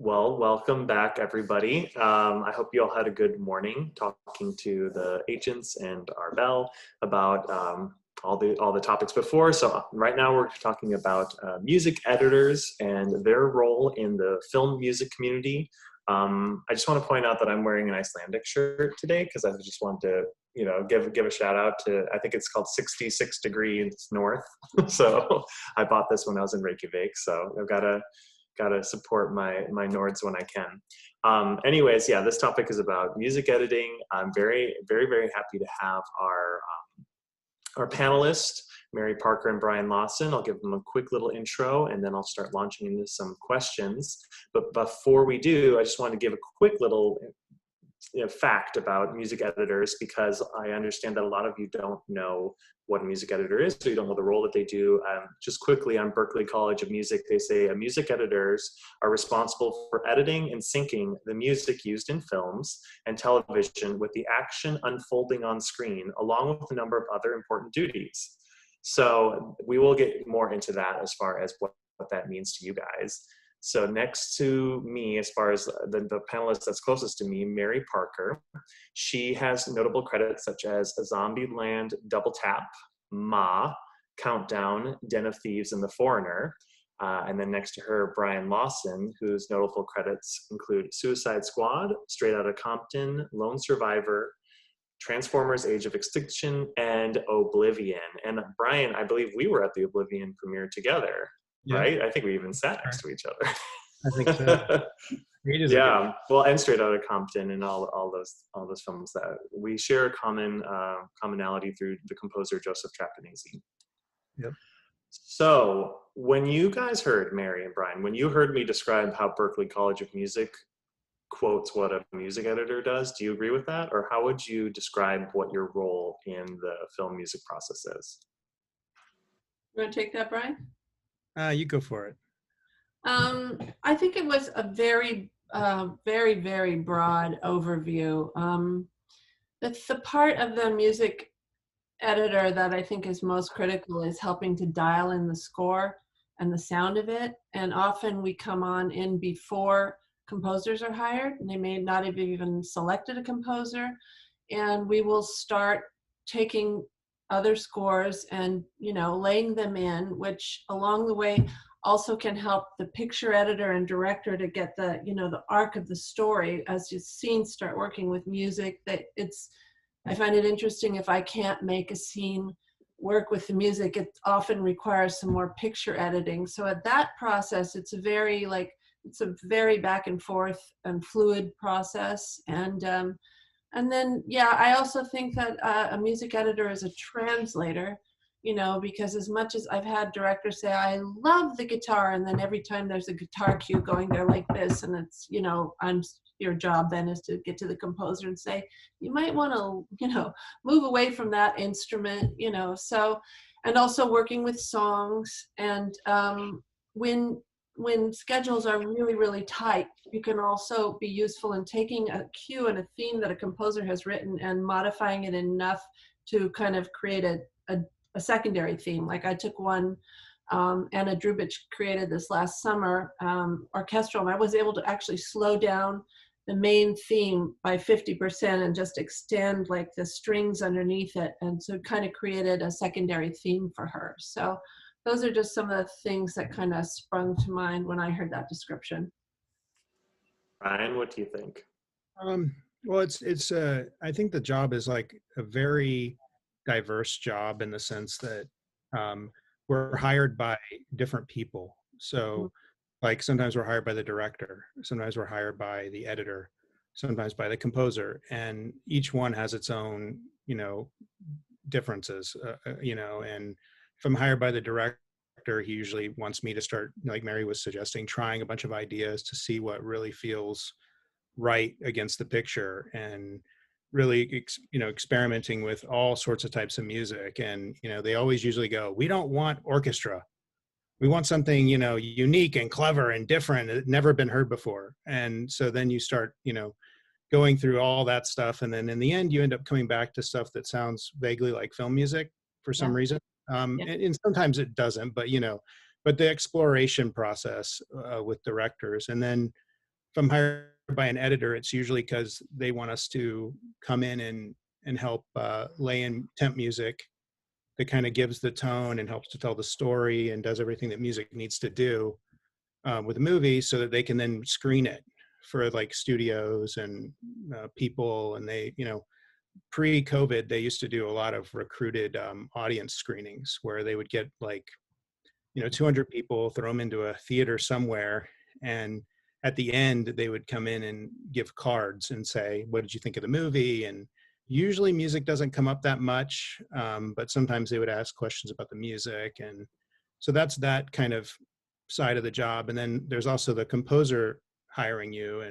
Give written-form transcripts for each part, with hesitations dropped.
Well, welcome back, everybody. I hope you all had a good morning talking to the agents and Arbel about all the topics before. So right now we're talking about music editors and their role in the film music community. I just want to point out that I'm wearing an Icelandic shirt today because I just want to, give a shout out to. I think it's called 66 degrees north. So I bought this when I was in Reykjavik. So I've got to support my Nords when I can. Anyways, yeah, this topic is about music editing. I'm very, very, very happy to have our panelists, Mary Parker and Brian Lawson. I'll give them a quick little intro and then I'll start launching into some questions. But before we do, I just want to give a quick little fact about music editors, because I understand that a lot of you don't know what a music editor is, so you don't know the role that they do. Just quickly, on Berklee College of Music, they say music editors are responsible for editing and syncing the music used in films and television with the action unfolding on screen, along with a number of other important duties. So we will get more into that as far as what that means to you guys. So next to me, as far as the panelist that's closest to me, Mary Parker, she has notable credits such as Zombieland, Double Tap, Ma, Countdown, Den of Thieves, and The Foreigner. And then next to her, Brian Lawson, whose notable credits include Suicide Squad, Straight Outta Compton, Lone Survivor, Transformers: Age of Extinction, and Oblivion. And Brian, I believe we were at the Oblivion premiere together. Yeah, right? I think we even sat next to each other. I think so. Yeah, well, and Straight Outta Compton and all those films that we share a commonality through the composer Joseph Trapanese. Yep. So when you guys heard, Mary and Brian, when you heard me describe how Berklee College of Music quotes what a music editor does, do you agree with that? Or how would you describe what your role in the film music process is? You want to take that, Brian? You go for it. I think it was a very, very, very broad overview. That's the part of the music editor that I think is most critical is helping to dial in the score and the sound of it. And often we come on in before composers are hired, and they may not have even selected a composer. And we will start taking other scores and laying them in, which along the way also can help the picture editor and director to get the the arc of the story as your scenes start working with music. I find it interesting, if I can't make a scene work with the music, it often requires some more picture editing. So at that process, it's a very back and forth and fluid process. And then, yeah, I also think that a music editor is a translator, because as much as I've had directors say, I love the guitar, and then every time there's a guitar cue going there like this, and it's, your job then is to get to the composer and say, you might want to, move away from that instrument, so, and also working with songs. And when schedules are really, really tight, you can also be useful in taking a cue and a theme that a composer has written and modifying it enough to kind of create a secondary theme. Like I took one, Anna Drubich created this last summer, orchestral, and I was able to actually slow down the main theme by 50% and just extend like the strings underneath it. And so it kind of created a secondary theme for her. So those are just some of the things that kind of sprung to mind when I heard that description. Ryan, what do you think? Well, it's I think the job is like a very diverse job in the sense that we're hired by different people. So like sometimes we're hired by the director, sometimes we're hired by the editor, sometimes by the composer, and each one has its own, differences, and if I'm hired by the director, he usually wants me to start, like Mary was suggesting, trying a bunch of ideas to see what really feels right against the picture, and really, experimenting with all sorts of types of music. And, they always usually go, we don't want orchestra. We want something, unique and clever and different, never been heard before. And so then you start, going through all that stuff. And then in the end, you end up coming back to stuff that sounds vaguely like film music for some reason. And sometimes it doesn't, but the exploration process with directors. And then if I'm hired by an editor, it's usually because they want us to come in and help lay in temp music that kind of gives the tone and helps to tell the story and does everything that music needs to do with a movie, so that they can then screen it for like studios and people. And they, pre-COVID, they used to do a lot of recruited audience screenings where they would get like 200 people, throw them into a theater somewhere, and at the end they would come in and give cards and say, what did you think of the movie? And usually music doesn't come up that much, but sometimes they would ask questions about the music. And so that's that kind of side of the job. And then there's also the composer hiring you,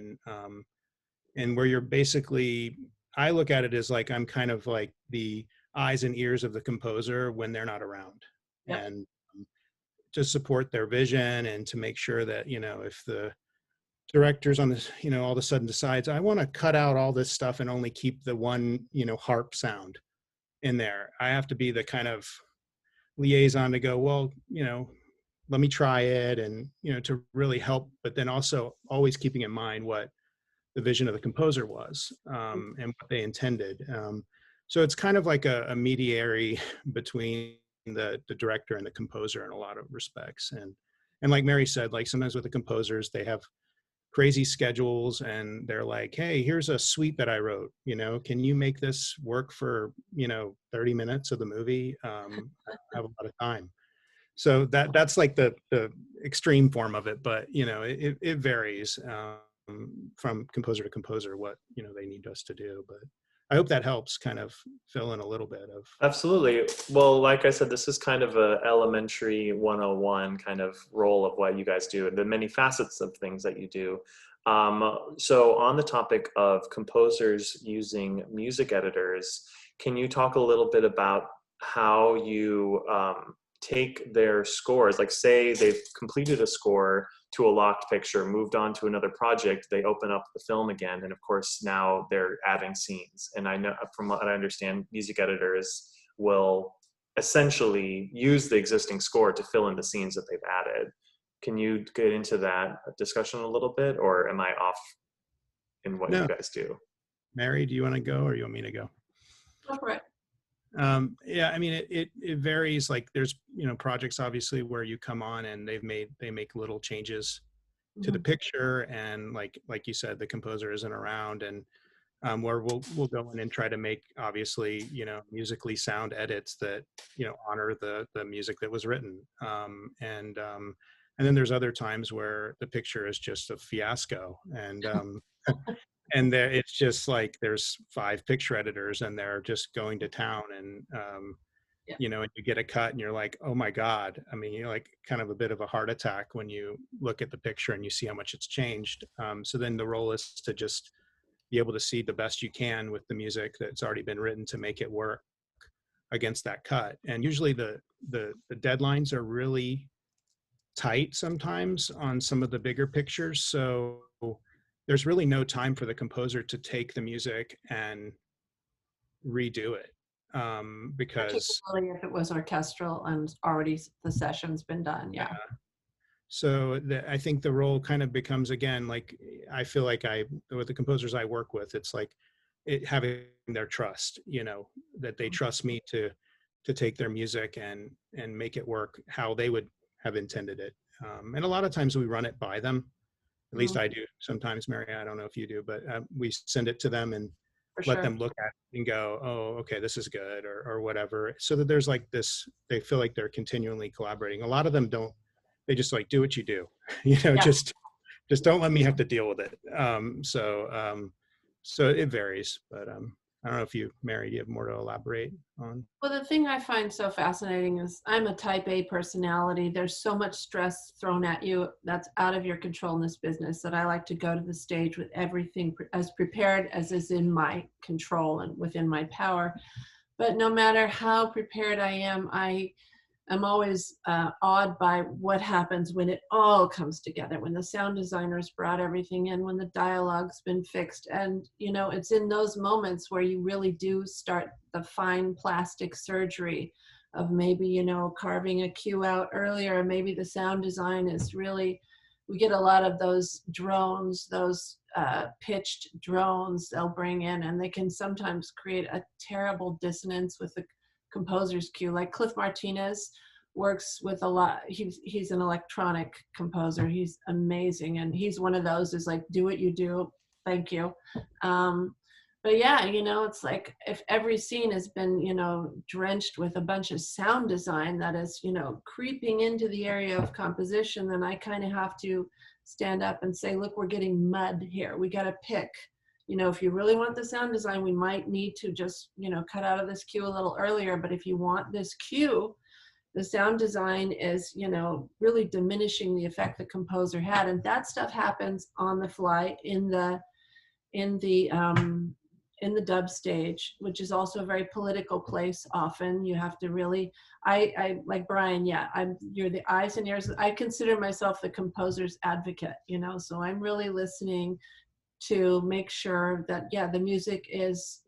and where you're basically, I look at it as like I'm kind of like the eyes and ears of the composer when they're not around. Yeah. And to support their vision and to make sure that, if the directors on this, all of a sudden decides, I want to cut out all this stuff and only keep the one, harp sound in there, I have to be the kind of liaison to go, well, let me try it, and, to really help, but then also always keeping in mind what the vision of the composer was, and what they intended. So it's kind of like a mediary between the director and the composer in a lot of respects. And like Mary said, like sometimes with the composers, they have crazy schedules and they're like, hey, here's a suite that I wrote, can you make this work for 30 minutes of the movie? I have a lot of time. So that's like the extreme form of it, but it varies from composer to composer what they need us to do. But I hope that helps kind of fill in a little bit of. Absolutely. Well, like I said, this is kind of a elementary 101 kind of role of what you guys do, the many facets of things that you do. So on the topic of composers using music editors, can you talk a little bit about how you take their scores? Like say they've completed a score to a locked picture, moved on to another project, they open up the film again, and of course now they're adding scenes. And I know, from what I understand, music editors will essentially use the existing score to fill in the scenes that they've added. Can you get into that discussion a little bit, or am I off in what No. you guys do? Mary, do you want to go or you want me to go? Go for it. Yeah, I mean, it varies. Like there's, projects obviously where you come on and they make little changes to the picture. And like you said, the composer isn't around, and where we'll go in and try to make, obviously, musically sound edits that, honor the music that was written. And then there's other times where the picture is just a fiasco, and and there it's just like there's 5 picture editors and they're just going to town, and and you get a cut and you're like, oh my God. I mean, you're like kind of a bit of a heart attack when you look at the picture and you see how much it's changed. So then the role is to just be able to see the best you can with the music that's already been written to make it work against that cut. And usually the deadlines are really tight sometimes on some of the bigger pictures. So there's really no time for the composer to take the music and redo it, because particularly if it was orchestral and already the session's been done. Yeah. So I think the role kind of becomes, again, like I feel like with the composers I work with, it's like having their trust, that they trust me to take their music and make it work how they would have intended it. And a lot of times we run it by them. At least I do sometimes, Mary. I don't know if you do, but we send it to them and let them look at it and go, oh, okay, this is good, or whatever. So that there's like this, they feel like they're continually collaborating. A lot of them don't, they just like, do what you do, just don't let me have to deal with it. So it varies, but I don't know if Mary, do you have more to elaborate on? Well, the thing I find so fascinating is I'm a type A personality. There's so much stress thrown at you that's out of your control in this business that I like to go to the stage with everything as prepared as is in my control and within my power. But no matter how prepared I am, I'm always awed by what happens when it all comes together, when the sound designers brought everything in, when the dialogue's been fixed. And, it's in those moments where you really do start the fine plastic surgery of maybe, carving a cue out earlier. Maybe the sound design is really we get a lot of those drones, those pitched drones they'll bring in, and they can sometimes create a terrible dissonance with the composer's cue. Like Cliff Martinez works with a lot. He's an electronic composer. He's amazing, and he's one of those who's like, do what you do, thank you. But yeah, it's like if every scene has been, drenched with a bunch of sound design that is, creeping into the area of composition, then I kind of have to stand up and say, look, we're getting mud here. We got to pick. If you really want the sound design, we might need to just, cut out of this cue a little earlier. But if you want this cue, the sound design is, really diminishing the effect the composer had. And that stuff happens on the fly in the dub stage, which is also a very political place. Often you have to really, I like Brian, yeah, you're the eyes and ears. I consider myself the composer's advocate, so I'm really listening to make sure that, yeah, the music is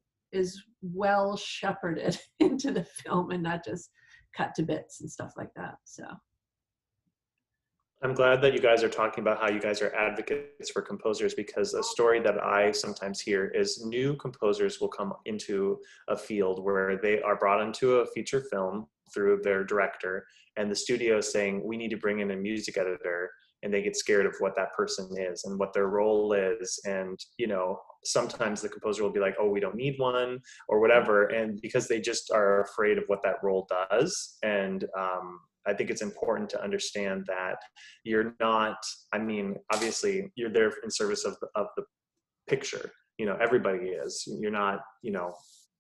well shepherded into the film and not just cut to bits and stuff like that. So I'm glad that you guys are talking about how you guys are advocates for composers, because a story that I sometimes hear is new composers will come into a field where they are brought into a feature film through their director, and the studio is saying, we need to bring in a music editor, and they get scared of what that person is and what their role is. And, sometimes the composer will be like, oh, we don't need one or whatever. And because they just are afraid of what that role does. And, I think it's important to understand that you're not, obviously you're there in service of the picture, everybody is. You're not,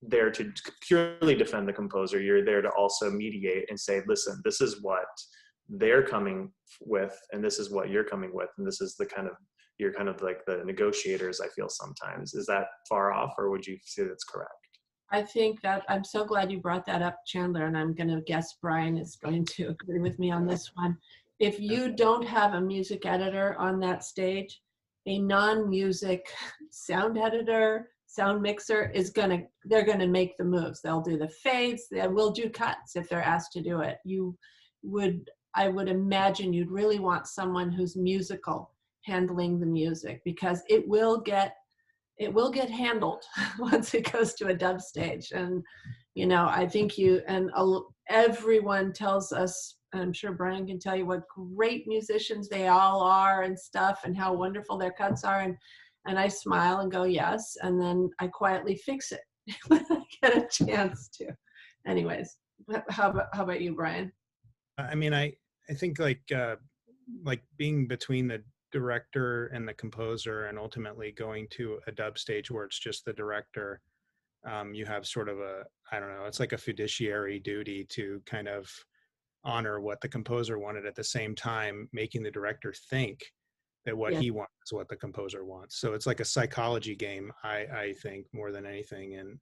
there to purely defend the composer. You're there to also mediate and say, listen, this is what they're coming with, and this is what you're coming with. And this is you're kind of like the negotiators, I feel sometimes. Is that far off, or would you say that's correct? I think that I'm so glad you brought that up, Chandler, and I'm going to guess Brian is going to agree with me on this one. If you don't have a music editor on that stage, a non-music sound editor, sound mixer they're going to make the moves. They'll do the fades, they will do cuts if they're asked to do it. I would imagine you'd really want someone who's musical handling the music, because it will get handled once it goes to a dub stage. And, I think everyone tells us, and I'm sure Brian can tell you what great musicians they all are and stuff, and how wonderful their cuts are. And I smile and go, yes. And then I quietly fix it when I get a chance to. Anyways, how about you, Brian? I think like being between the director and the composer, and ultimately going to a dub stage where it's just the director, you have sort of it's like a fiduciary duty to kind of honor what the composer wanted, at the same time making the director think that what he wants is what the composer wants. So it's like a psychology game, I think, more than anything.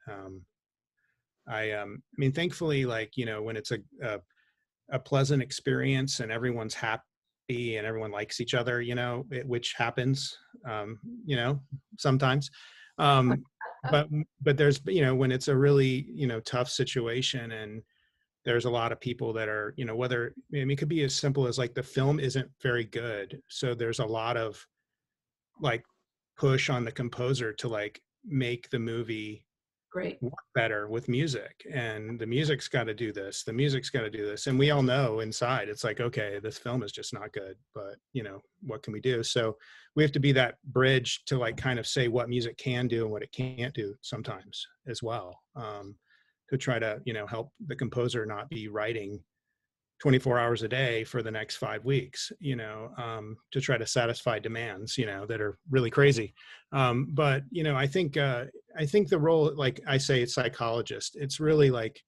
And thankfully, when it's a pleasant experience and everyone's happy and everyone likes each other, which happens, sometimes. But there's, when it's a really, tough situation, and there's a lot of people that are, it could be as simple as like the film isn't very good. So there's a lot of like push on the composer to make the movie Great. work better with music, and the music's got to do this, and we all know inside it's like, okay, this film is just not good, but what can we do? So we have to be that bridge to kind of say what music can do and what it can't do sometimes as well, to try to help the composer not be writing 24 hours a day for the next 5 weeks, to try to satisfy demands, that are really crazy. But, I think the role, like I say, it's psychologist. It's really like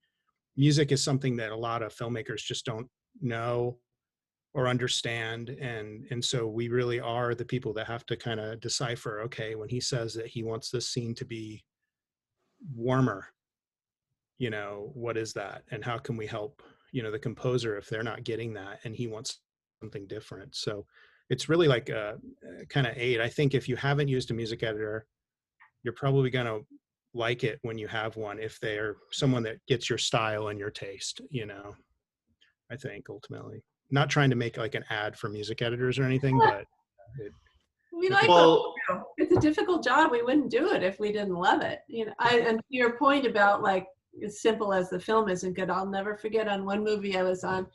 music is something that a lot of filmmakers just don't know or understand. And so we really are the people that have to kind of decipher, okay, when he says that he wants this scene to be warmer, what is that? And how can we help the composer if they're not getting that and he wants something different? So it's really like a kind of aid. I think if you haven't used a music editor, you're probably going to like it when you have one, if they're someone that gets your style and your taste, I think ultimately. not trying to make like an ad for music editors or anything, but We like Well, what we do. It's a difficult job. We wouldn't do it if we didn't love it. You know, and to your point about like as simple as the film isn't good, I'll never forget on one movie I was on,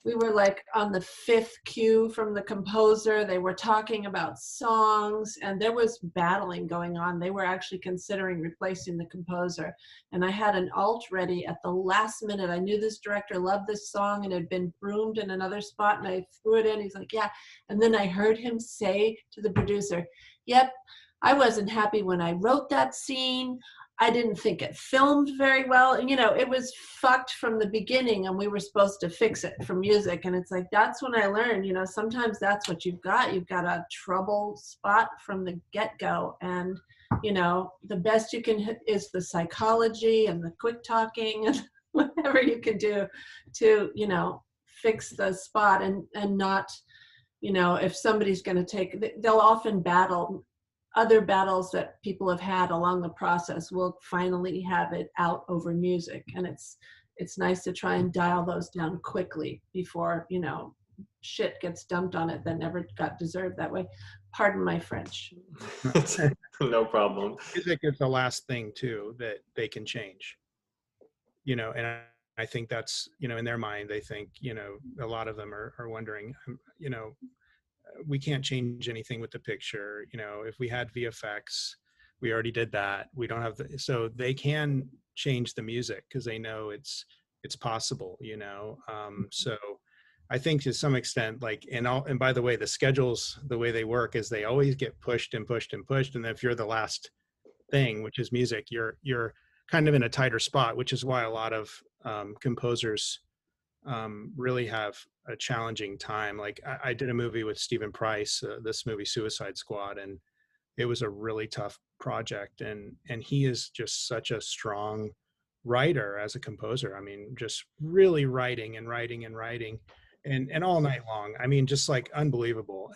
we were like on the 5th cue from the composer. They were talking about songs and there was battling going on. They were actually considering replacing the composer. And I had an alt ready at the last minute. I knew this director loved this song and had been groomed in another spot and I threw it in. He's like, yeah. And then I heard him say to the producer, yep, I wasn't happy when I wrote that scene. I didn't think it filmed very well. And, you know, it was fucked from the beginning and we were supposed to fix it for music. And it's like, that's when I learned, you know, sometimes that's what you've got. You've got a trouble spot from the get-go. And, you know, the best you can hit is the psychology and the quick talking and whatever you can do to, you know, fix the spot and not, you know, if somebody's going to take, they'll often battle other battles that people have had along the process will finally have it out over music. And it's nice to try and dial those down quickly before, you know, shit gets dumped on it that never got deserved that way. Pardon my French. No problem. Music is the last thing too that they can change, you know, and I think that's, you know, in their mind, they think, you know, a lot of them are wondering, you know, we can't change anything with the picture. You know, if we had VFX, we already did that. We don't have so they can change the music because they know it's possible, you know? So I think to some extent, like, and by the way, the schedules, the way they work is they always get pushed and pushed and pushed. And if you're the last thing, which is music, you're kind of in a tighter spot, which is why a lot of composers really have a challenging time. Like I did a movie with Stephen Price, this movie Suicide Squad, and it was a really tough project. And he is just such a strong writer as a composer. I mean, just really writing and writing and writing, and all night long. I mean, just like unbelievable.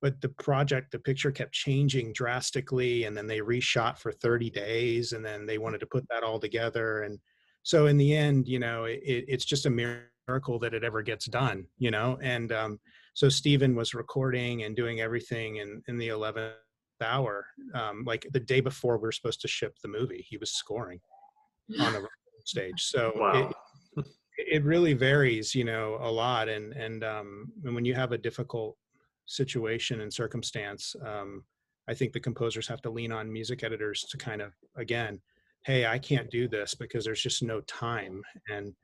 But the picture kept changing drastically, and then they reshot for 30 days, and then they wanted to put that all together. And so in the end, you know, it's just a miracle that it ever gets done, you know? And so Stephen was recording and doing everything in the 11th hour. Like the day before we were supposed to ship the movie, he was scoring on the stage. So Wow. it really varies, you know, a lot. And when you have a difficult situation and circumstance, I think the composers have to lean on music editors to kind of, again, hey, I can't do this because there's just no time. And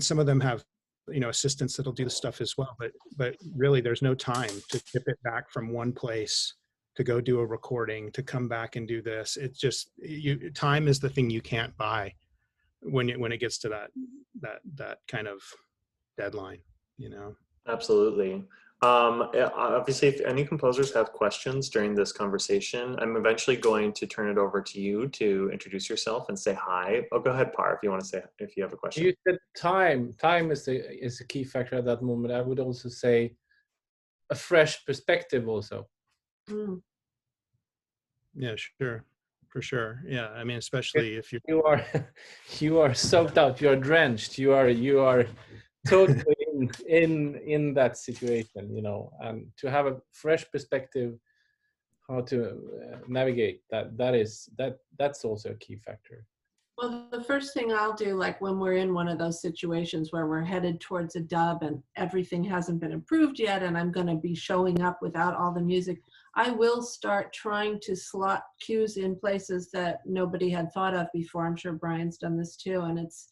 some of them have, you know, assistants that'll do the stuff as well, but really there's no time to tip it back from one place to go do a recording, to come back and do this. It's just, time is the thing you can't buy when it gets to that kind of deadline, you know? Absolutely. Obviously, if any composers have questions during this conversation, I'm eventually going to turn it over to you to introduce yourself and say hi. Oh, go ahead, Par, if you want to say, if you have a question. You said time. Time is a key factor at that moment. I would also say a fresh perspective also. Mm. Yeah, sure. For sure. Yeah. I mean, especially if you are soaked out, you are drenched, you are totally in that situation, you know, and to have a fresh perspective how to navigate that's also a key factor. Well, the first thing I'll do, like when we're in one of those situations where we're headed towards a dub and everything hasn't been approved yet, and I'm going to be showing up without all the music, I will start trying to slot cues in places that nobody had thought of before. I'm sure Brian's done this too. And it's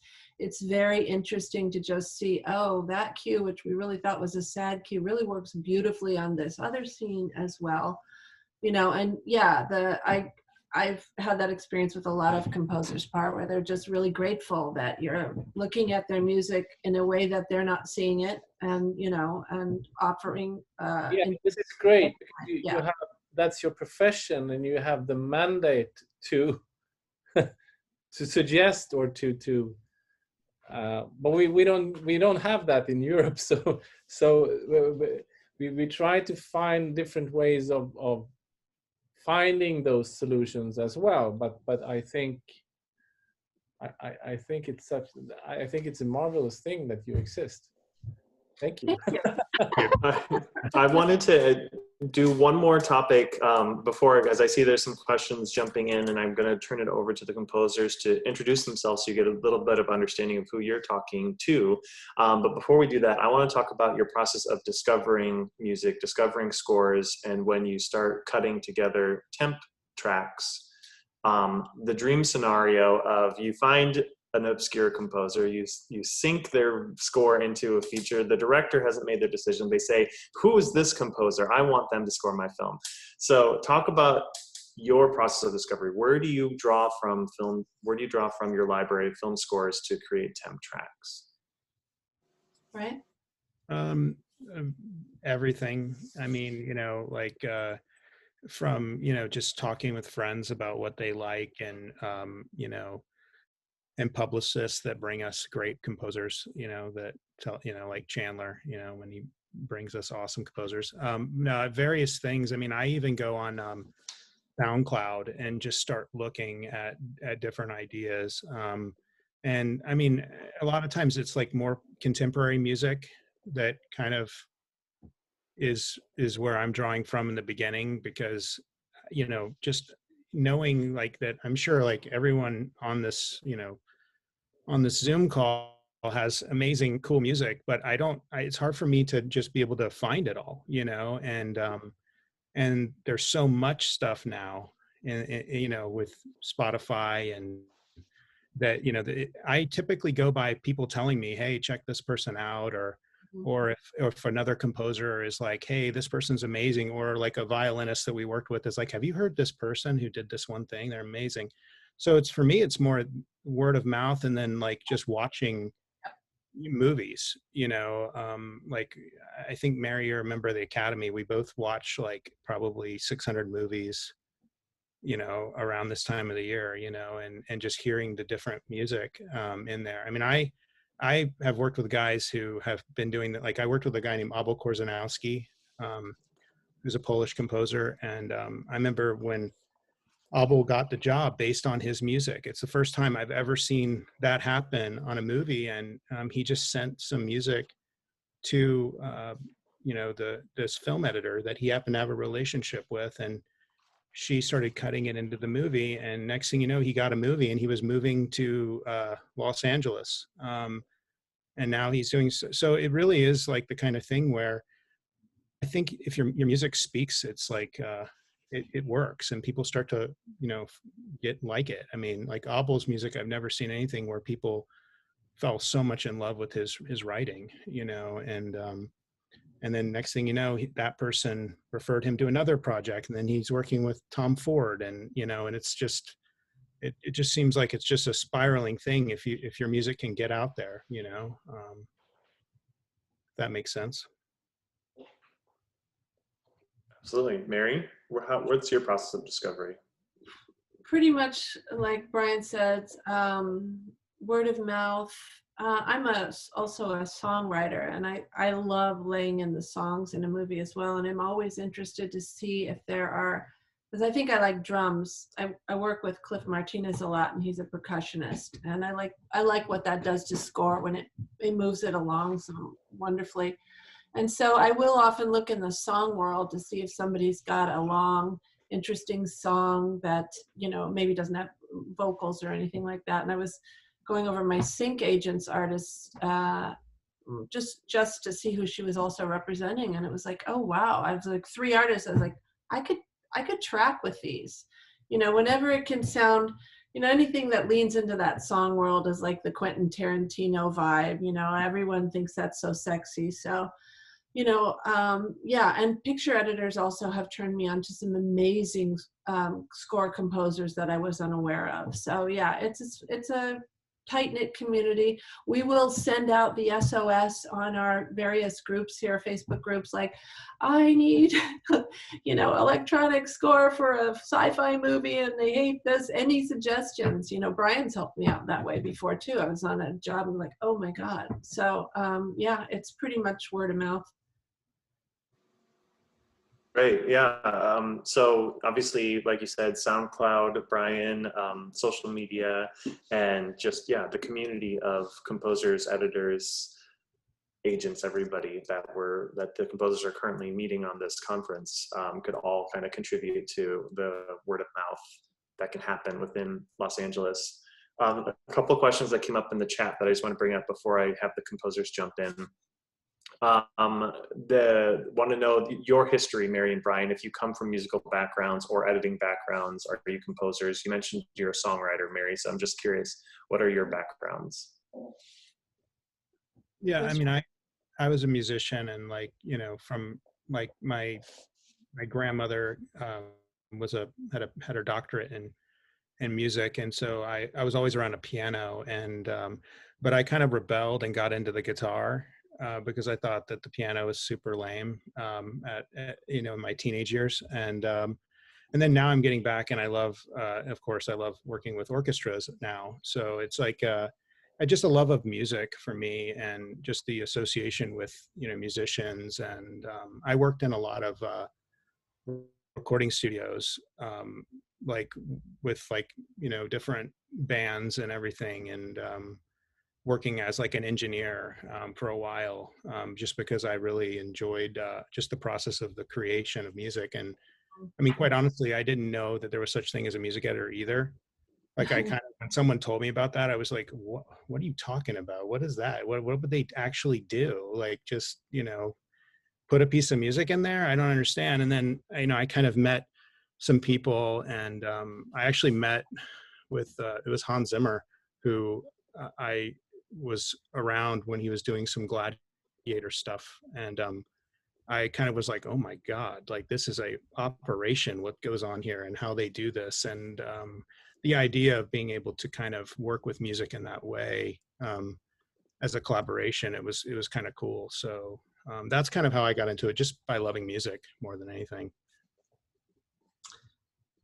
very interesting to just see, oh, that cue, which we really thought was a sad cue, really works beautifully on this other scene as well. You know, and yeah, I've had that experience with a lot of composers, Par, where they're just really grateful that you're looking at their music in a way that they're not seeing it, and you know, and offering. This is great. Yeah. You have, that's your profession, and you have the mandate to to suggest or to. But we don't have that in Europe, so we try to find different ways of finding those solutions as well, but I think it's a marvelous thing that you exist. Thank you. Thank you. I wanted to do one more topic before, as I see there's some questions jumping in, and I'm going to turn it over to the composers to introduce themselves so you get a little bit of understanding of who you're talking to. But before we do that, I want to talk about your process of discovering music, discovering scores, and when you start cutting together temp tracks. The dream scenario of you find an obscure composer, you sync their score into a feature, the director hasn't made their decision, they say, who is this composer? I want them to score my film. So talk about your process of discovery. Where do you draw from your library of film scores to create temp tracks? Right. Everything. I mean, like from, just talking with friends about what they like, and, and publicists that bring us great composers, that tell, like Chandler, when he brings us awesome composers. No, various things. I mean, I even go on SoundCloud and just start looking at different ideas. And I mean, a lot of times it's like more contemporary music that kind of is where I'm drawing from in the beginning, because, just knowing like that, I'm sure like everyone on this, on this Zoom call has amazing, cool music, but it's hard for me to just be able to find it all, and there's so much stuff now, and with Spotify, and that, I typically go by people telling me, hey, check this person out, or if another composer is like, hey, this person's amazing, or like a violinist that we worked with is like, have you heard this person who did this one thing? They're amazing. So it's, for me, it's more word of mouth, and then like just watching movies, like I think Mary, you're a member of the Academy. We both watch like probably 600 movies, around this time of the year, and just hearing the different music in there. I mean, I have worked with guys who have been doing that. Like I worked with a guy named Abel Korzanowski, who's a Polish composer. And I remember when Abel got the job based on his music. It's the first time I've ever seen that happen on a movie. And he just sent some music to, this film editor that he happened to have a relationship with. And she started cutting it into the movie. And next thing you know, he got a movie, and he was moving to Los Angeles. And now he's doing, so it really is like the kind of thing where I think if your music speaks, it's like, it works, and people start to, get like it. I mean, like Abel's music, I've never seen anything where people fell so much in love with his writing, and then next thing you know, that person referred him to another project, and then he's working with Tom Ford, and, and it's just, it just seems like it's just a spiraling thing if your music can get out there, if that makes sense. Absolutely. Mary, what's your process of discovery? Pretty much like Brian said, word of mouth. I'm also a songwriter, and I love laying in the songs in a movie as well. And I'm always interested to see if there are, because I think I like drums. I work with Cliff Martinez a lot, and he's a percussionist, and I like what that does to score when it moves it along so wonderfully. And so I will often look in the song world to see if somebody's got a long, interesting song that, maybe doesn't have vocals or anything like that. And I was going over my sync agent's artists just to see who she was also representing. And it was like, oh, wow. I was like 3 artists. I was like, I could track with these, whenever it can sound, anything that leans into that song world is like the Quentin Tarantino vibe, everyone thinks that's so sexy. So, and picture editors also have turned me on to some amazing score composers that I was unaware of. So yeah, it's a tight-knit community. We will send out the SOS on our various groups here, Facebook groups, like, I need, electronic score for a sci-fi movie and they hate this. Any suggestions? Brian's helped me out that way before too. I was on a job and like, oh my God. So yeah, it's pretty much word of mouth. Great, yeah. So obviously, like you said, SoundCloud, Brian, social media, and just, the community of composers, editors, agents, everybody that the composers are currently meeting on this conference could all kind of contribute to the word of mouth that can happen within Los Angeles. A couple of questions that came up in the chat that I just want to bring up before I have the composers jump in. Want to know your history, Mary and Brian, if you come from musical backgrounds or editing backgrounds. Are you composers? You mentioned you're a songwriter, Mary, so I'm just curious, what are your backgrounds? Yeah, I mean, I was a musician, and like, you know, from like my grandmother had her doctorate in music, and so I was always around a piano, and but I kind of rebelled and got into the guitar because I thought that the piano was super lame at you know, in my teenage years, and then now I'm getting back, and I love, of course, I love working with orchestras now. So it's like just a love of music for me, and just the association with, you know, musicians. And I worked in a lot of recording studios, like with, like, you know, different bands and everything, and working as like an engineer for a while, just because I really enjoyed just the process of the creation of music. And I mean, quite honestly, I didn't know that there was such thing as a music editor either. Like, I kind of, when someone told me about that, I was like, what are you talking about? What is that? What would they actually do? Like, just, you know, put a piece of music in there? I don't understand. And then, you know, I kind of met some people, and I actually met with, it was Hans Zimmer, who I was around when he was doing some Gladiator stuff. And I kind of was like, oh my God, like, this is a operation, what goes on here and how they do this. And the idea of being able to kind of work with music in that way as a collaboration, it was kind of cool. So that's kind of how I got into it, just by loving music more than anything.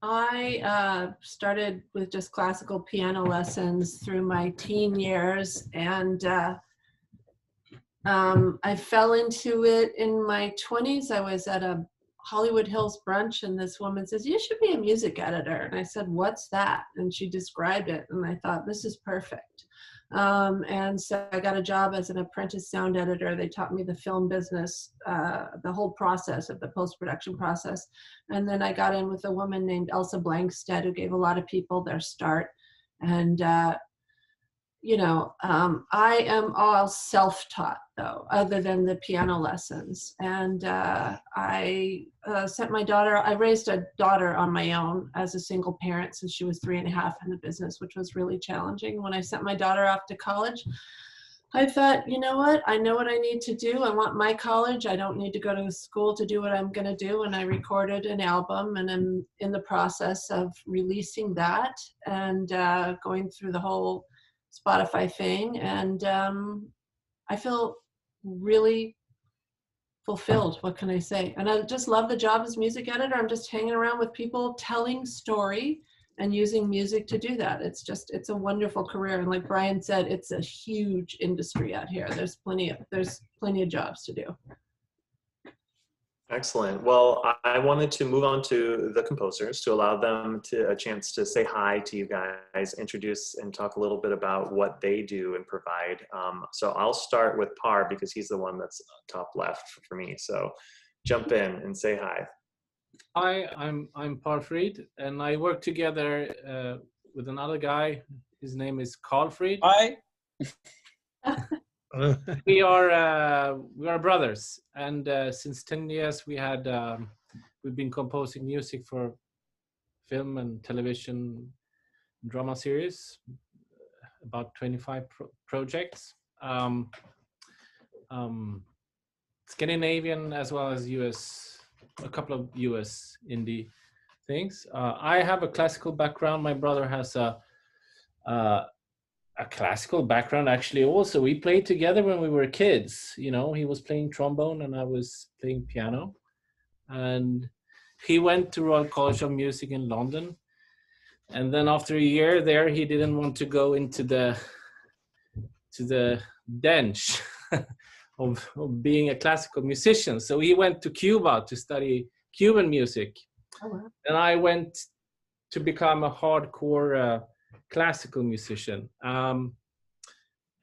I started with just classical piano lessons through my teen years, and I fell into it in my 20s. I was at a Hollywood Hills brunch, and this woman says, "You should be a music editor." And I said, "What's that?" And she described it, and I thought, this is perfect. And so I got a job as an apprentice sound editor. They taught me the film business, the whole process of the post-production process. And then I got in with a woman named Elsa Blankstead, who gave a lot of people their start. And you know, I am all self-taught, though, other than the piano lessons. And I sent my daughter, I raised a daughter on my own as a single parent since she was 3.5 in the business, which was really challenging. When I sent my daughter off to college, I thought, you know what? I know what I need to do. I want my college. I don't need to go to school to do what I'm going to do. And I recorded an album, and I'm in the process of releasing that, and going through the whole Spotify thing. And I feel really fulfilled. What can I say? And I just love the job as music editor. I'm just hanging around with people, telling story and using music to do that. It's a wonderful career. And like Brian said, it's a huge industry out here. There's plenty of jobs to do. Excellent. Well, I wanted to move on to the composers to allow them a chance to say hi to you guys, introduce and talk a little bit about what they do and provide. So I'll start with Par, because he's the one that's top left for me. So jump in and say hi. Hi, I'm Par Fried, and I work together with another guy. His name is Carl Fried. Hi. We are brothers, and since 10 years we've been composing music for film and television drama series, about 25 projects, Scandinavian as well as US, a couple of US indie things. I have a classical background. My brother has a classical background, actually. Also, we played together when we were kids. You know, he was playing trombone and I was playing piano. And he went to Royal College of Music in London. And then after a year there, he didn't want to go into the dench of being a classical musician. So he went to Cuba to study Cuban music. Oh, wow. And I went to become a hardcore classical musician.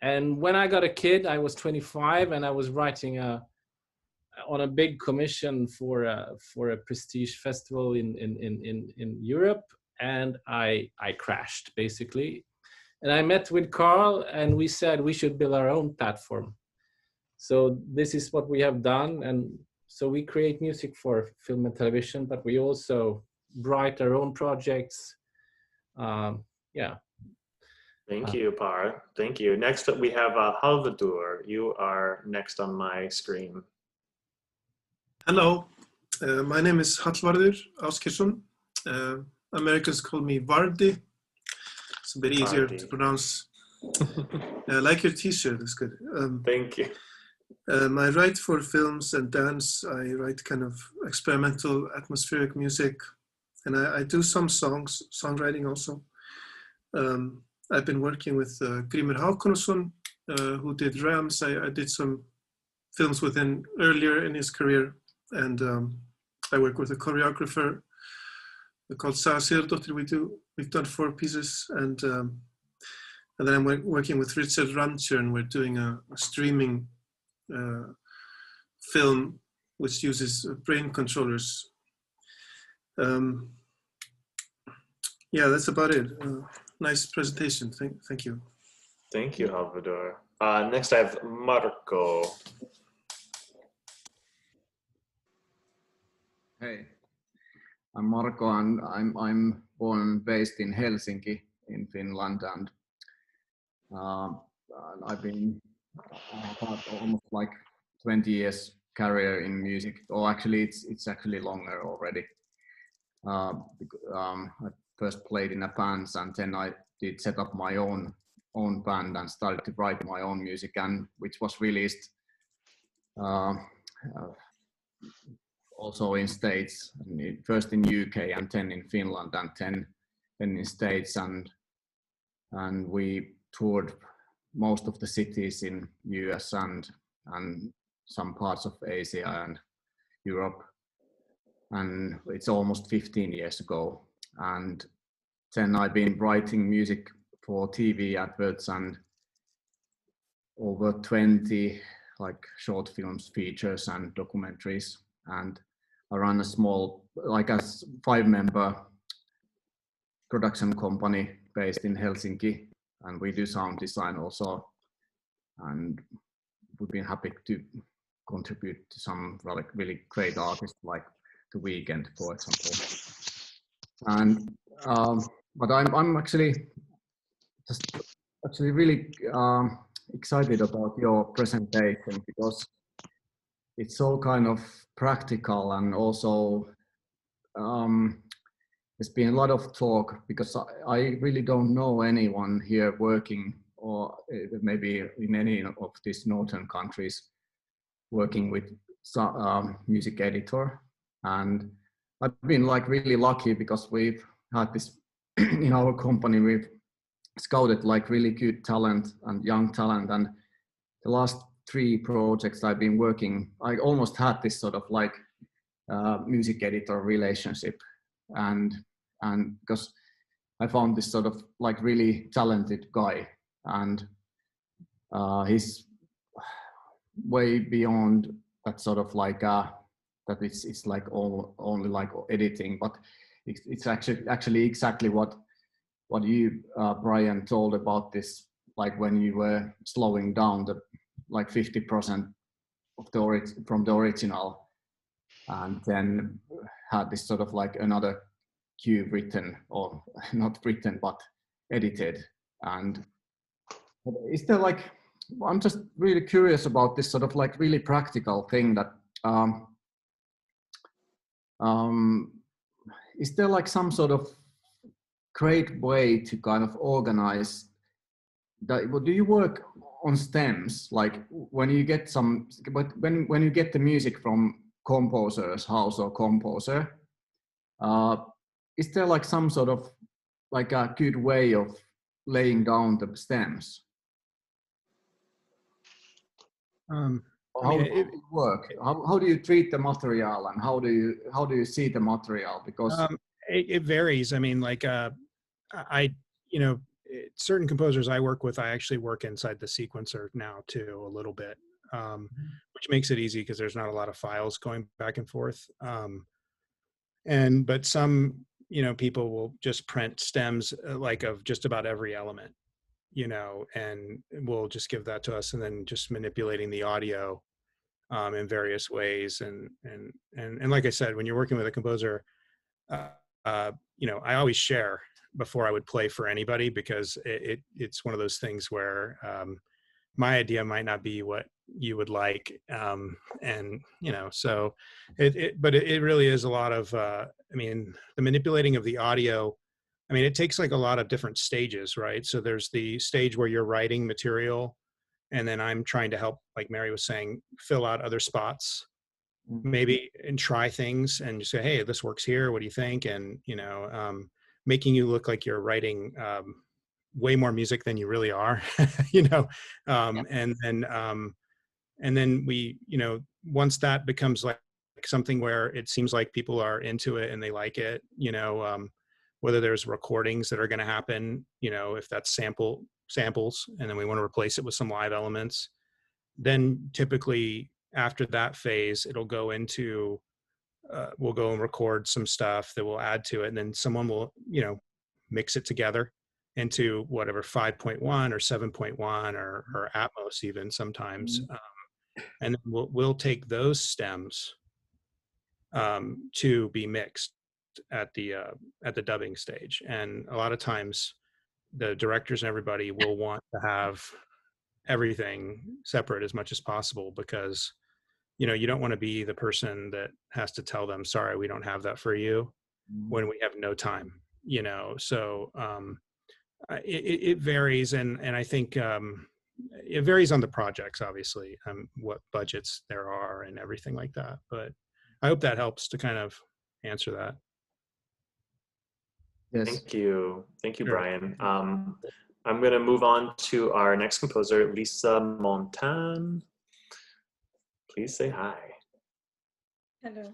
And when I got a kid, I was 25, and I was writing on a big commission for a prestige festival in Europe, and I crashed basically. And I met with Carl, and we said we should build our own platform. So this is what we have done, and so we create music for film and television, but we also write our own projects. Yeah. Thank you, Par. Thank you. Next up, we have Halvadur. You are next on my screen. Hello, my name is Hallvarður Ásgeirsson. Americans call me Vardy. It's a bit easier to pronounce. I like your t-shirt, it's good. Thank you. I write for films and dance. I write kind of experimental atmospheric music, and I do some songwriting also. I've been working with Grímur Hákonarson, who did Rams. I did some films with him earlier in his career, and I work with a choreographer called Saga Sigurdóttir. We've done 4 pieces, and then I'm working with Richard Rancher, and we're doing a streaming film which uses brain controllers. Yeah, that's about it. Nice presentation. Thank you. Thank you, Halvadur. Next, I have Marco. Hey, I'm Marco, and I'm born and based in Helsinki, in Finland, and I've been almost like 20 years career in music. Or actually, it's actually longer already. I first played in a band, and then I did set up my own band and started to write my own music, and which was released also in States, first in UK and then in Finland and then in States, and we toured most of the cities in US and some parts of Asia and Europe, and it's almost 15 years ago. And then I've been writing music for TV adverts and over 20 like short films, features and documentaries, and I run a small, like a 5-member production company based in Helsinki, and we do sound design also, and we've been happy to contribute to some really great artists like The Weeknd, for example. And but I'm actually really excited about your presentation, because it's so kind of practical, and also there's been a lot of talk, because I really don't know anyone here working, or maybe in any of these northern countries, working with music editor. And I've been like really lucky, because we've had this in our company, we've scouted like really good talent and young talent, and the last 3 projects I've been working, I almost had this sort of like music editor relationship, and because I found this sort of like really talented guy, and he's way beyond that sort of like that it's like only like editing, but it's actually exactly what you Brian told about this, like when you were slowing down the like 50% of from the original, and then had this sort of like another cue written, or not written but edited. And is there like, I'm just really curious about this sort of like really practical thing that is there like some sort of great way to kind of organize that? Do you work on stems, like when you get when you get the music from composer's house or composer, is there like some sort of like a good way of laying down the stems? How does it work? How do you treat the material, and how do you see the material? Because it varies. I mean, like I, you know, certain composers I work with, I actually work inside the sequencer now too, a little bit, which makes it easy because there's not a lot of files going back and forth. But some, people will just print stems like of just about every element, and will just give that to us, and then just manipulating the audio in various ways. And like I said, when you're working with a composer, I always share before I would play for anybody, because it's one of those things where my idea might not be what you would like, so but it really is a lot of the manipulating of the audio. It takes like a lot of different stages, right? So there's the stage where you're writing material, and then I'm trying to help, like Mary was saying, fill out other spots maybe, and try things and just say, hey, this works here, what do you think? And making you look like you're writing way more music than you really are. And then we, once that becomes like something where it seems like people are into it and they like it, whether there's recordings that are going to happen, if that's samples, and then we want to replace it with some live elements, then typically after that phase, it'll go into, we'll go and record some stuff that we'll add to it. And then someone will, mix it together into whatever 5.1 or 7.1 or Atmos even sometimes. And then we'll take those stems to be mixed at the dubbing stage. And a lot of times the directors and everybody will want to have everything separate as much as possible, because you don't want to be the person that has to tell them, sorry, we don't have that for you, when we have no time, so it varies. And I think it varies on the projects, obviously, what budgets there are and everything like that. But I hope that helps to kind of answer that. Yes. Thank you, Sure. Brian. I'm going to move on to our next composer, Lisa Montan. Please say hi. Hello.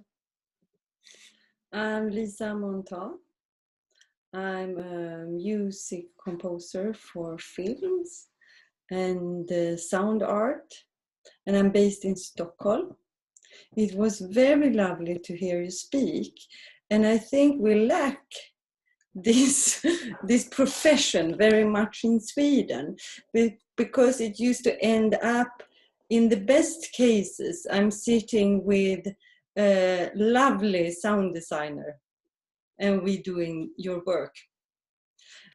I'm Lisa Montan. I'm a music composer for films and sound art, and I'm based in Stockholm. It was very lovely to hear you speak, and I think we lack this profession very much in Sweden, because it used to end up, in the best cases, I'm sitting with a lovely sound designer and we doing your work.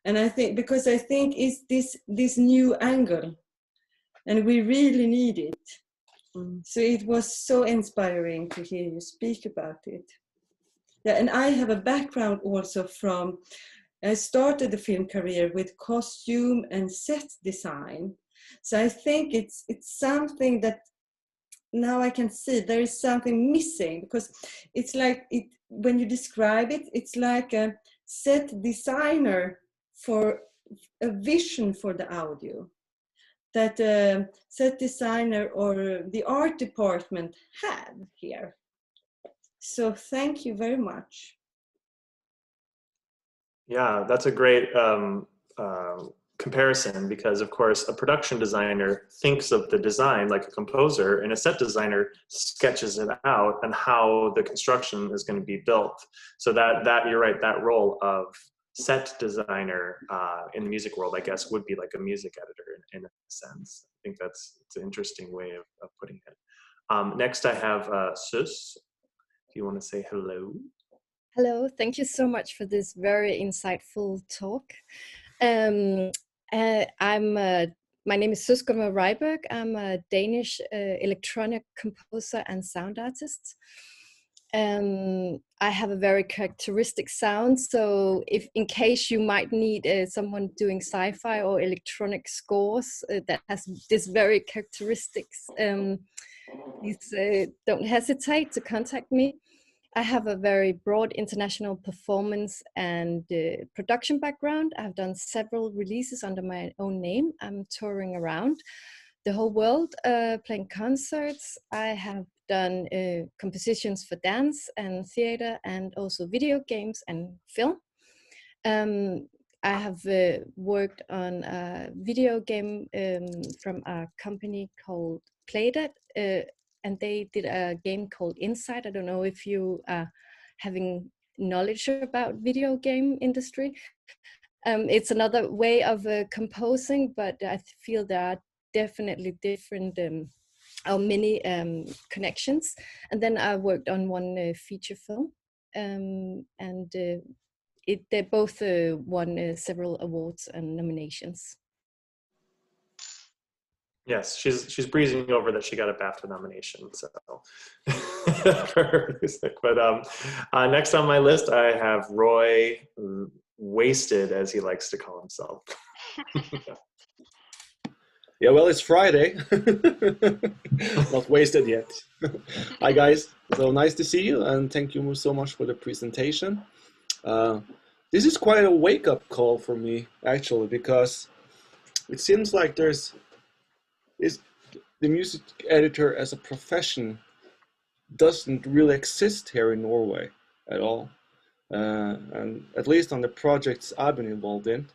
And I think, because I think it's this new angle, and we really need it. So it was so inspiring to hear you speak about it. Yeah, and I have a background also from, I started the film career with costume and set design. So I think it's something that now I can see there is something missing, because it's like when you describe it, it's like a set designer for a vision for the audio that a set designer or the art department have here. So thank you very much. Yeah, that's a great comparison, because of course a production designer thinks of the design like a composer, and a set designer sketches it out and how the construction is going to be built. So that you're right, that role of set designer in the music world, I guess, would be like a music editor in a sense. I think it's an interesting way of putting it. Next I have Sus. If you want to say hello. Hello, thank you so much for this very insightful talk. My name is Sus Gunvor Reiberg. I'm a Danish electronic composer and sound artist. I have a very characteristic sound, so if in case you might need someone doing sci-fi or electronic scores that has this very characteristics, please don't hesitate to contact me. I have a very broad international performance and production background. I've done several releases under my own name. I'm touring around the whole world, playing concerts. I have done compositions for dance and theater, and also video games and film. I have worked on a video game from a company called Playdead, and they did a game called Inside. I don't know if you are having knowledge about video game industry. It's another way of composing, but I feel there are definitely different or many connections. And then I worked on one feature film, and they both won several awards and nominations. Yes, she's breezing over that she got a BAFTA nomination. So for her music. But next on my list, I have Roy Wasted, as he likes to call himself. Yeah, well, it's Friday. Not wasted yet. Hi, guys. So nice to see you, and thank you so much for the presentation. This is quite a wake-up call for me, actually, because it seems like the music editor as a profession doesn't really exist here in Norway at all. And at least on the projects I've been involved in,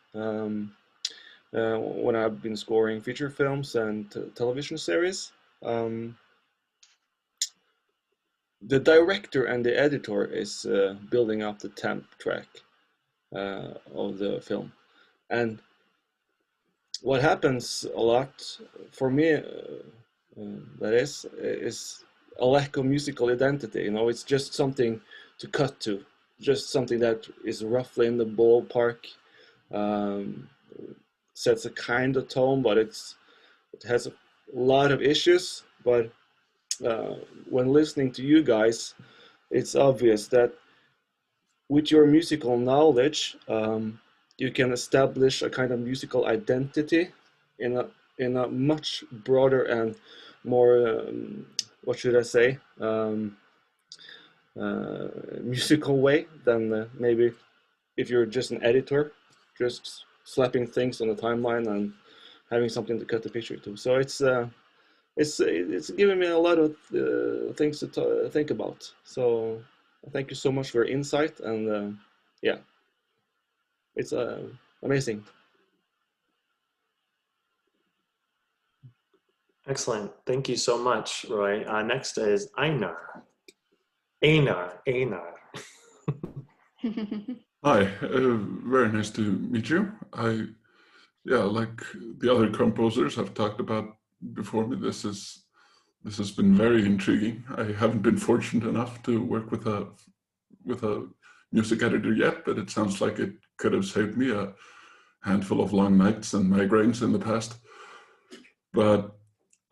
when I've been scoring feature films and television series, the director and the editor is building up the temp track of the film. And what happens a lot for me, that is a lack of musical identity. You know, it's just something to cut to, just something that is roughly in the ballpark, sets a kind of tone, but it has a lot of issues. But when listening to you guys, it's obvious that with your musical knowledge, you can establish a kind of musical identity in a much broader and more, what should I say, musical way than maybe if you're just an editor, just slapping things on the timeline and having something to cut the picture to. So it's giving me a lot of things to think about. So thank you so much for your insight, and yeah, it's amazing. Excellent. Thank you so much, Roy. Next is Einar. Einar. Hi, very nice to meet you. Like the other composers I've talked about before me, this has been very intriguing. I haven't been fortunate enough to work with a music editor yet, but it sounds like it could have saved me a handful of long nights and migraines in the past. But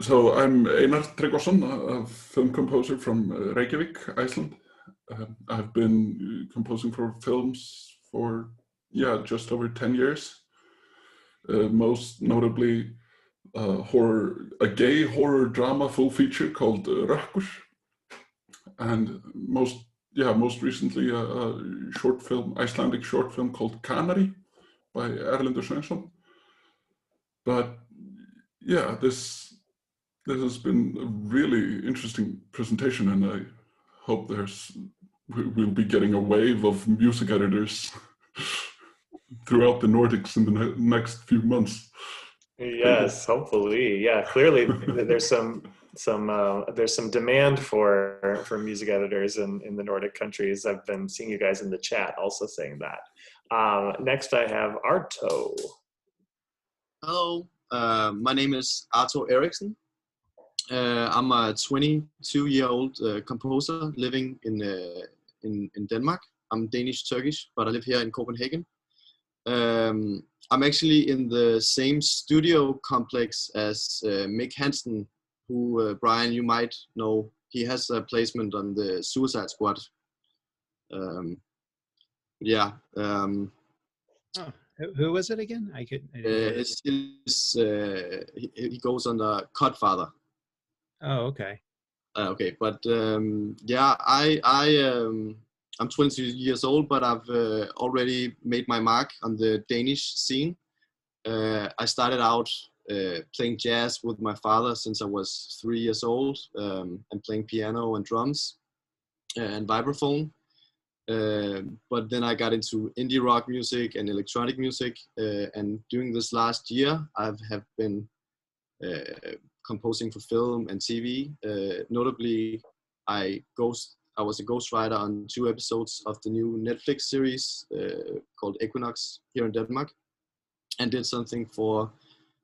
so I'm Einar Tryggvason, a film composer from Reykjavik, Iceland. I've been composing for films for just over 10 years. Most notably a gay horror drama full feature called Rökkur, and most recently a short film, Icelandic short film called Canary by Erlendur Sveinsson. But yeah, this has been a really interesting presentation, and I hope we'll be getting a wave of music editors throughout the Nordics in the next few months. Yes, hopefully. Yeah, clearly there's some demand for music editors in the Nordic countries. I've been seeing you guys in the chat also saying that. Next I have Arto. Hello, my name is Arto Eriksen. I'm a 22-year-old composer living in Denmark. I'm Danish-Turkish, but I live here in Copenhagen. I'm actually in the same studio complex as Mick Hansen, who, Brian, you might know. He has a placement on the Suicide Squad. Who was it again? He goes on the Codfather. Oh, okay. Okay, but I'm 22 years old, but I've already made my mark on the Danish scene. I started out playing jazz with my father since I was 3 years old, and playing piano and drums and vibraphone. But then I got into indie rock music and electronic music, and during this last year, I have been composing for film and TV. Notably, I was a ghostwriter on 2 episodes of the new Netflix series called Equinox here in Denmark, and did something for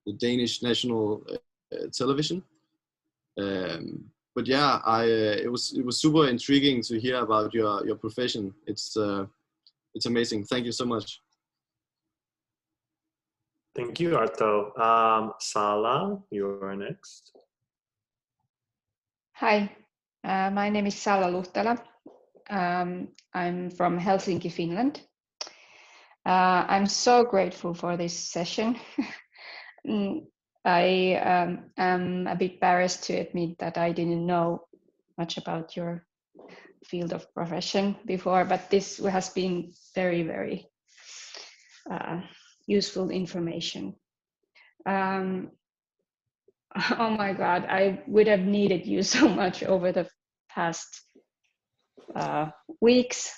the Danish national television. But yeah, it was super intriguing to hear about your profession. It's amazing. Thank you so much. Thank you, Arto. Sala, you're next. Hi, my name is Sala Luhtala. I'm from Helsinki, Finland. I'm so grateful for this session. I am a bit embarrassed to admit that I didn't know much about your field of profession before, but this has been very, very useful information. Oh my God, I would have needed you so much over the past weeks.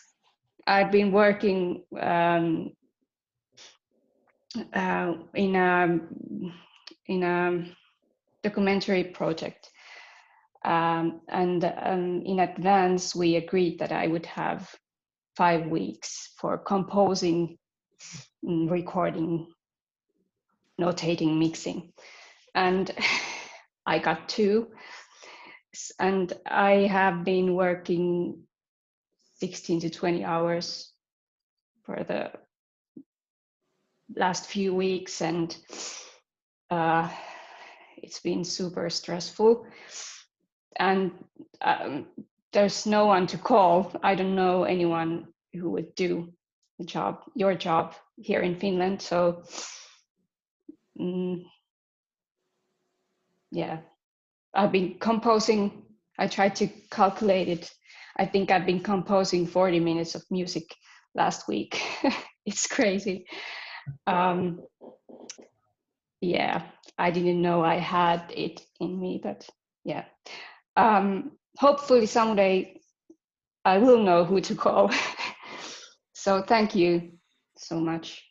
I've been working in a documentary project, and in advance we agreed that I would have 5 weeks for composing, recording, notating, mixing, and I got 2, and I have been working 16 to 20 hours for the last few weeks, and it's been super stressful, and there's no one to call. I don't know anyone who would do the job, your job here in Finland. So yeah, I've been composing. I tried to calculate it. I think I've been composing 40 minutes of music last week. It's crazy. Yeah, I didn't know I had it in me, but yeah. Hopefully someday I will know who to call. So thank you so much.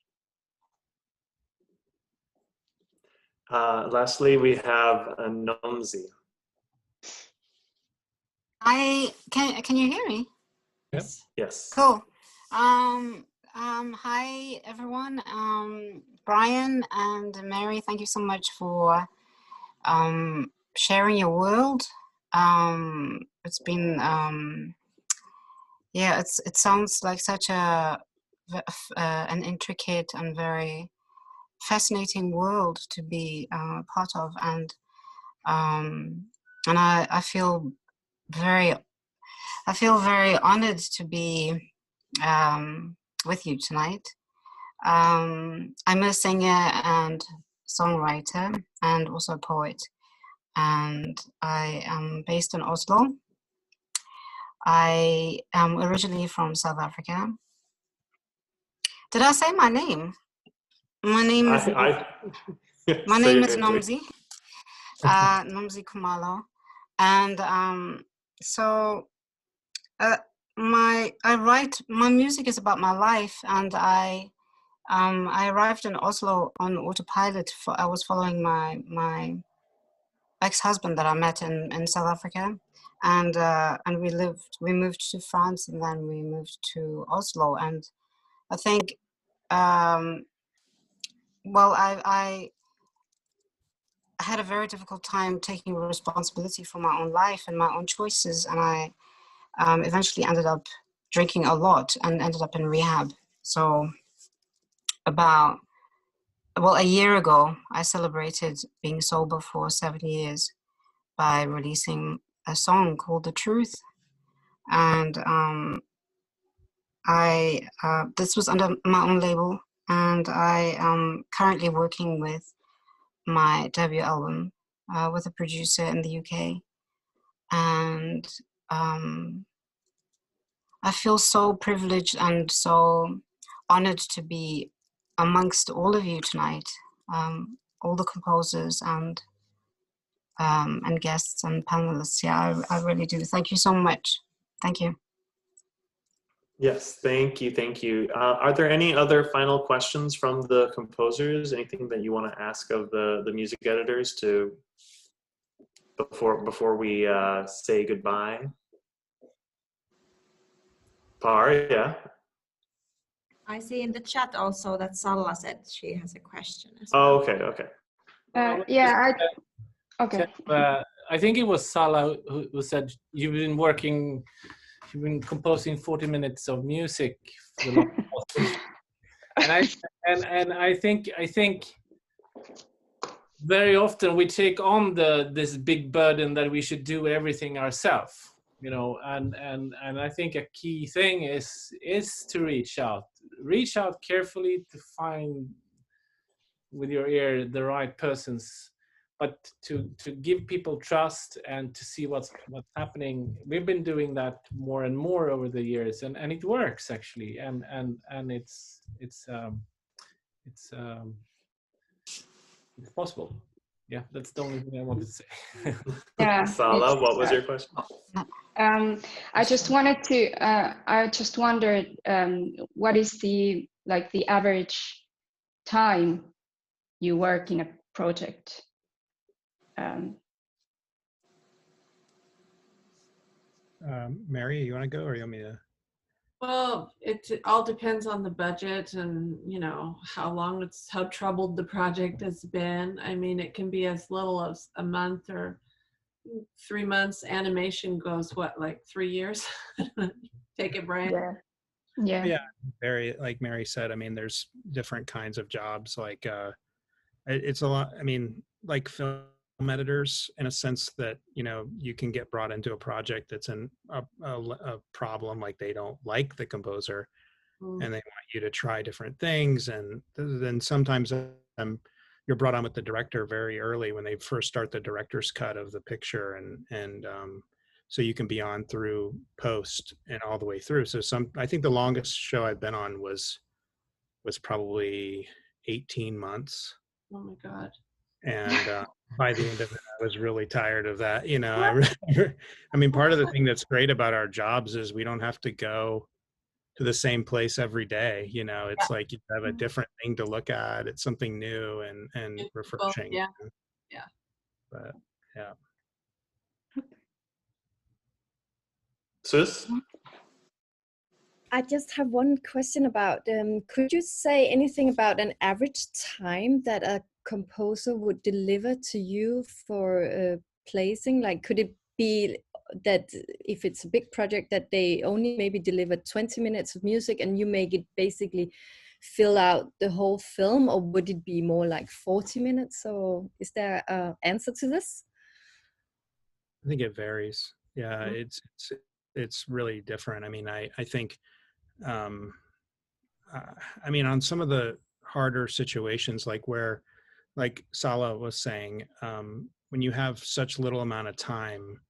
Lastly, we have Nomzi. Can you hear me? Yes. Yes. Cool. Hi everyone. Brian and Mary, thank you so much for sharing your world. It's been yeah, it sounds like such an intricate and very fascinating world to be part of, and I feel very honored to be with you tonight. I'm a singer and songwriter and also a poet, and I am based in Oslo. I am originally from South Africa. Did I say my name? My name is Nomzi. Nomzi Khumalo, and my music is about my life, and I arrived in Oslo on autopilot. I was following my ex-husband that I met in South Africa, and we moved to France, and then we moved to Oslo. And I think, well, I had a very difficult time taking responsibility for my own life and my own choices, and I eventually ended up drinking a lot and ended up in rehab. So about, well, a year ago, I celebrated being sober for 7 years by releasing a song called The Truth. And this was under my own label, and I am currently working with my debut album with a producer in the UK. And I feel so privileged and so honored to be amongst all of you tonight, all the composers and guests and panelists. Yeah, I really do. Thank you so much. Thank you. Yes, thank you, thank you. Are there any other final questions from the composers? Anything that you want to ask of the music editors to before we say goodbye? Par, yeah. I see in the chat also that Salla said she has a question as Oh, well. okay, okay. Yeah, okay. I think it was Sala who said you've been composing 40 minutes of music for the last and I think very often we take on this big burden that we should do everything ourselves, you know, and I think a key thing is to reach out carefully to find with your ear the right persons, but to give people trust and to see what's happening. We've been doing that more and more over the years, and it works actually, and it's possible. Yeah, that's the only thing I wanted to say. Yeah. Sala, what was your question? I just wanted to. I just wondered, what is the average time you work in a project? Mary, you want to go, or you want me to? Well, it all depends on the budget and, you know, how troubled the project has been. I mean, it can be as little as a month or 3 months. Animation goes, what, like 3 years? Take it, Brian. Yeah. Very, like Mary said, I mean, there's different kinds of jobs. Like, it's a lot. I mean, like film editors, in a sense that, you know, you can get brought into a project that's a problem, like they don't like the composer and they want you to try different things, and then sometimes you're brought on with the director very early when they first start the director's cut of the picture, and so you can be on through post and all the way through. So I think the longest show I've been on was probably 18 months. Oh my God. And by the end of it, I was really tired of that. You know, I mean, part of the thing that's great about our jobs is we don't have to go to the same place every day. You know, it's like you have a different thing to look at. It's something new and refreshing. Yeah. But yeah. Sus? I just have one question about, could you say anything about an average time that a composer would deliver to you for placing? Like, could it be that if it's a big project that they only maybe deliver 20 minutes of music and you make it basically fill out the whole film, or would it be more like 40 minutes? So is there an answer to this? I think it varies. Yeah, it's really different. I mean, I think, I mean, on some of the harder situations, like where, like Sala was saying, when you have such little amount of time,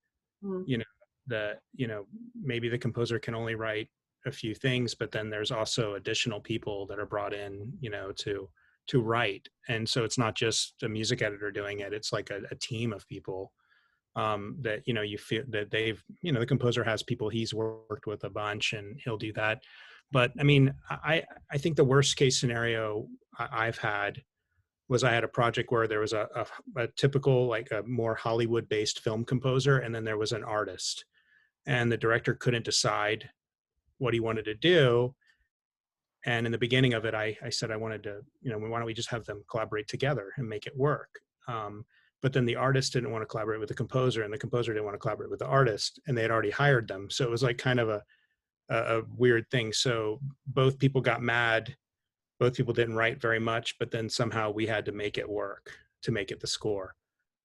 you know, that, you know, maybe the composer can only write a few things, but then there's also additional people that are brought in, you know, to write. And so it's not just a music editor doing it. It's like a team of people that, you know, you feel that they've, you know, the composer has people he's worked with a bunch and he'll do that. But I mean, I think the worst case scenario I've had was I had a project where there was a typical, like a more Hollywood based film composer, and then there was an artist, and the director couldn't decide what he wanted to do. And in the beginning of it, I said I wanted to, you know, why don't we just have them collaborate together and make it work? But then the artist didn't want to collaborate with the composer, and the composer didn't want to collaborate with the artist, and they had already hired them. So it was like kind of a weird thing. So both people got mad. Both people didn't write very much, but then somehow we had to make it work to make it the score.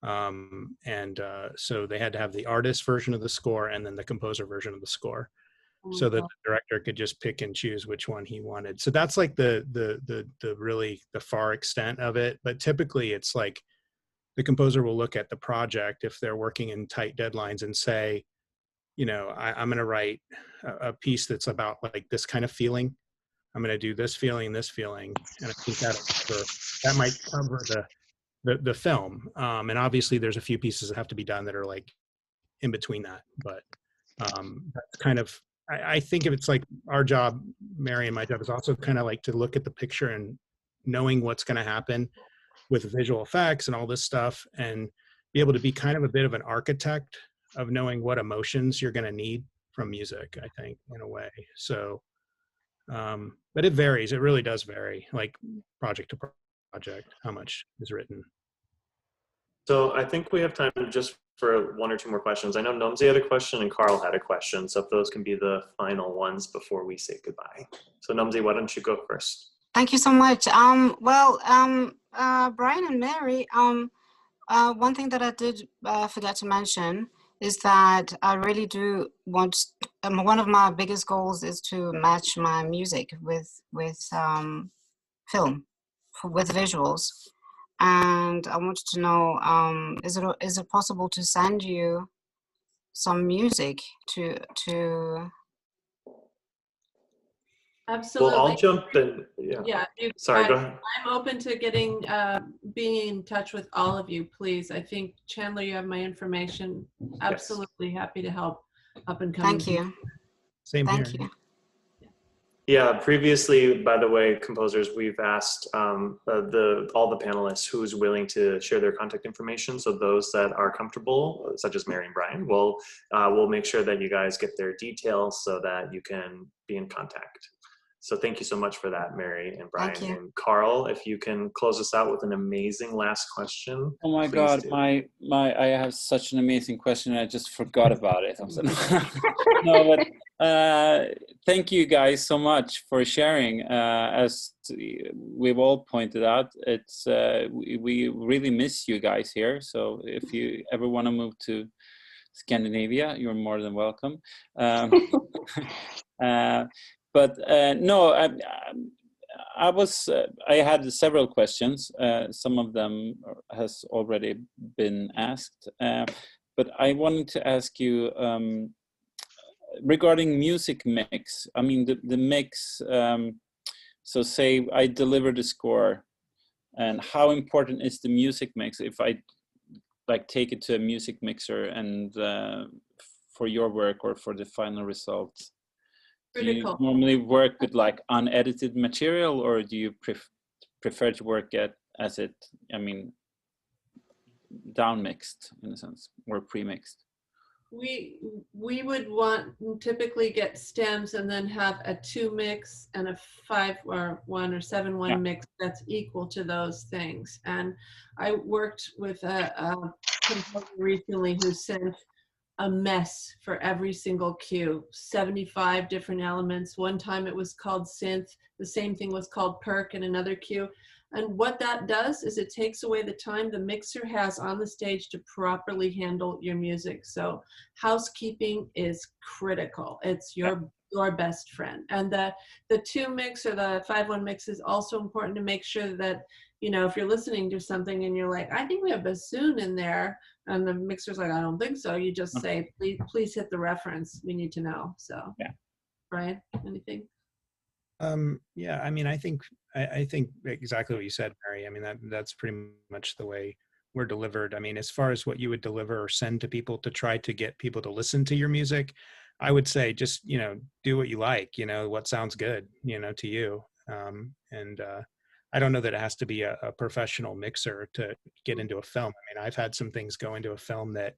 So they had to have the artist version of the score and then the composer version of the score, so that the director could just pick and choose which one he wanted. So that's like the really the far extent of it. But typically it's like the composer will look at the project if they're working in tight deadlines and say, you know, I'm going to write a piece that's about like this kind of feeling. I'm going to do this feeling, and I think that might cover the film. And obviously, there's a few pieces that have to be done that are like in between that. But that's kind of I think if it's like our job, Mary and my job is also kind of like to look at the picture and knowing what's going to happen with visual effects and all this stuff, and be able to be kind of a bit of an architect of knowing what emotions you're going to need from music, I think, in a way. So, but it varies. It really does vary, like project to project, how much is written. So I think we have time just for one or two more questions. I know Nomzi had a question and Carl had a question, so if those can be the final ones before we say goodbye. So Nomzi, why don't you go first? Thank you so much. Brian and Mary, one thing that I did forget to mention is that I really do want, one of my biggest goals is to match my music with film, with visuals. And I wanted to know, is it possible to send you some music to Absolutely. Well, I'll jump in. Yeah. Sorry, go ahead. I'm open to being in touch with all of you, please. I think, Chandler, you have my information. Absolutely happy to help up and coming. Thank you. Same here. Thank you. Yeah, previously, by the way, composers, we've asked all the panelists who's willing to share their contact information. So those that are comfortable, such as Mary and Brian, we'll make sure that you guys get their details so that you can be in contact. So thank you so much for that, Mary and Brian. And Carl, if you can close us out with an amazing last question. Oh my God, I have such an amazing question. I just forgot about it. No, but thank you guys so much for sharing. As we've all pointed out, it's we really miss you guys here. So if you ever want to move to Scandinavia, you're more than welcome. But no, I had several questions. Some of them has already been asked, but I wanted to ask you regarding music mix. I mean, the mix. So say I deliver the score, and how important is the music mix if I like take it to a music mixer and for your work or for the final results? Do you normally work with like unedited material, or do you prefer to work as it, I mean, down mixed in a sense, or pre-mixed? We would typically get stems and then have a 2 mix and a 5-1 or 7-1 mix that's equal to those things. And I worked with a composer recently who sent a mess for every single cue, 75 different elements. One time it was called synth. The same thing was called perk in another cue. And what that does is it takes away the time the mixer has on the stage to properly handle your music. So housekeeping is critical. It's your best friend. And the 2 mix or the 5-1 mix is also important to make sure that, you know, if you're listening to something and you're like, I think we have bassoon in there, and the mixer's like, I don't think so, you just say, please hit the reference. We need to know. So, Brian, anything? Yeah, I mean, I think exactly what you said, Mary. I mean, that's pretty much the way we're delivered. I mean, as far as what you would deliver or send to people to try to get people to listen to your music, I would say just, you know, do what you like, you know, what sounds good, you know, to you. I don't know that it has to be a professional mixer to get into a film. I mean, I've had some things go into a film that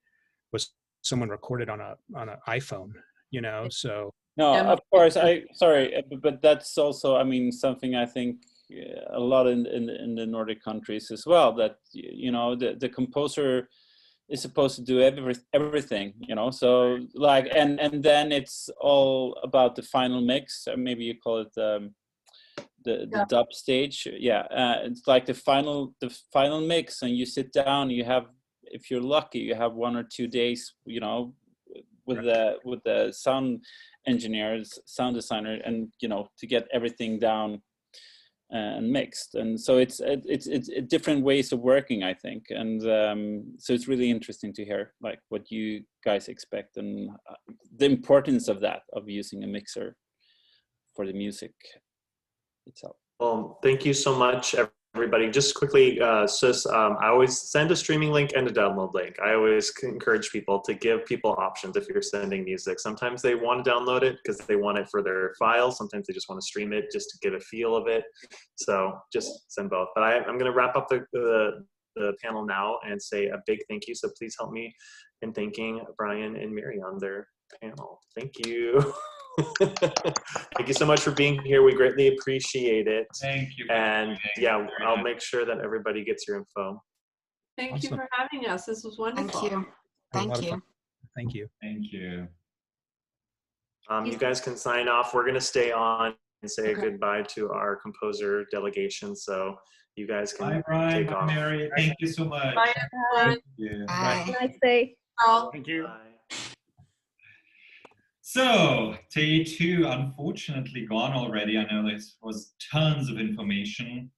was someone recorded on an iPhone, you know, so. No, of course, sorry, but that's also, I mean, something I think a lot in the Nordic countries as well, that, you know, the composer is supposed to do everything, you know, so like, and then it's all about the final mix, or maybe you call it the dub stage. It's like the final mix, and you sit down, you have, if you're lucky, you have 1 or 2 days, you know, with the sound engineers, sound designer, and, you know, to get everything down and mixed. And so it's different ways of working, I think. And so it's really interesting to hear like what you guys expect and the importance of that, of using a mixer for the music itself. Well, thank you so much, everybody, just quickly, I always send a streaming link and a download link. I always encourage people to give people options if you're sending music. Sometimes they want to download it because they want it for their files. Sometimes they just want to stream it just to get a feel of it. So just send both. But I'm going to wrap up the panel now and say a big thank you. So please help me in thanking Brian and Mary on their panel. Thank you. Thank you so much for being here. We greatly appreciate it. Thank you. And yeah, I'll make sure that everybody gets your info. Thank you for having us. This was wonderful. Thank you. Thank you. Thank you. Thank you. You guys can sign off. We're going to stay on and say goodbye to our composer delegation. So you guys can Bye, Brian. take Bye, off. Mary. Thank you so much. Bye, everyone. Thank you. Have a nice day. Thank you. So, day 2, unfortunately gone already. I know this was tons of information.